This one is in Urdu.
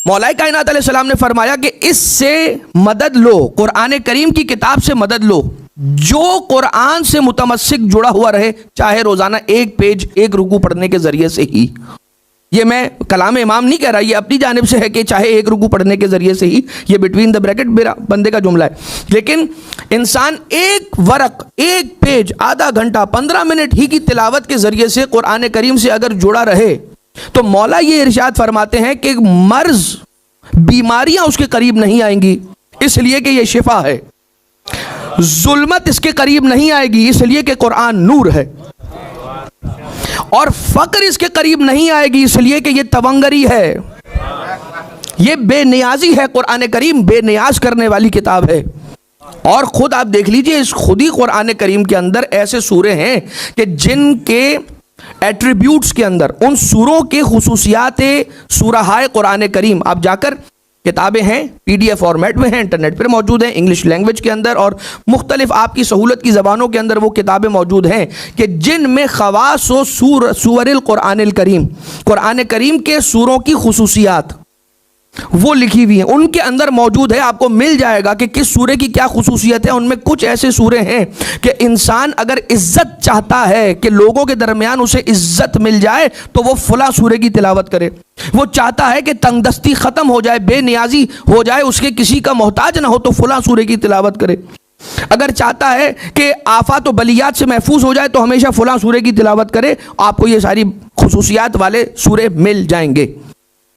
مولا کائنات علیہ السلام نے فرمایا کہ اس سے مدد لو، قرآن کریم کی کتاب سے مدد لو، جو قرآن سے متمسک جڑا ہوا رہے، چاہے روزانہ ایک پیج ایک رکوع پڑھنے کے ذریعے سے ہی. یہ میں کلام امام نہیں کہہ رہا، یہ اپنی جانب سے ہے کہ چاہے ایک رکوع پڑھنے کے ذریعے سے ہی، یہ بٹوین دا بریکٹ میرا بندے کا جملہ ہے. لیکن انسان ایک ورق، ایک پیج، آدھا گھنٹہ، 15 منٹ ہی کی تلاوت کے ذریعے سے قرآن کریم سے اگر جڑا رہے تو مولا یہ ارشاد فرماتے ہیں کہ مرض، بیماریاں اس کے قریب نہیں آئیں گی، اس لیے کہ یہ شفا ہے. ظلمت اس کے قریب نہیں آئے گی، اس لیے کہ قرآن نور ہے. اور فقر اس کے قریب نہیں آئے گی، اس لیے کہ یہ تونگری ہے، یہ بے نیازی ہے. قرآن کریم بے نیاز کرنے والی کتاب ہے. اور خود آپ دیکھ لیجئے، اس خود ہی قرآن کریم کے اندر ایسے سورے ہیں کہ جن کے ایٹریبیوٹس کے اندر، ان سوروں کے خصوصیات سورہائے قرآن کریم، آپ جا کر کتابیں ہیں، پی ڈی ایف فارمیٹ میں ہیں، انٹرنیٹ پر موجود ہیں، انگلش لینگویج کے اندر اور مختلف آپ کی سہولت کی زبانوں کے اندر وہ کتابیں موجود ہیں کہ جن میں خواص و سور القرآن الکریم، قرآن کریم کے سوروں کی خصوصیات وہ لکھی ہوئی ہیں. ان کے اندر موجود ہے، آپ کو مل جائے گا کہ کس سورے کی کیا خصوصیت ہے. ان میں کچھ ایسے سورے ہیں کہ انسان اگر عزت چاہتا ہے کہ لوگوں کے درمیان اسے عزت مل جائے تو وہ فلاں سورے کی تلاوت کرے. وہ چاہتا ہے کہ تنگ دستی ختم ہو جائے، بے نیازی ہو جائے، اس کے کسی کا محتاج نہ ہو تو فلاں سورے کی تلاوت کرے. اگر چاہتا ہے کہ آفات و بلیات سے محفوظ ہو جائے تو ہمیشہ فلاں سورے کی تلاوت کرے. آپ کو یہ ساری خصوصیات والے سورے مل جائیں گے.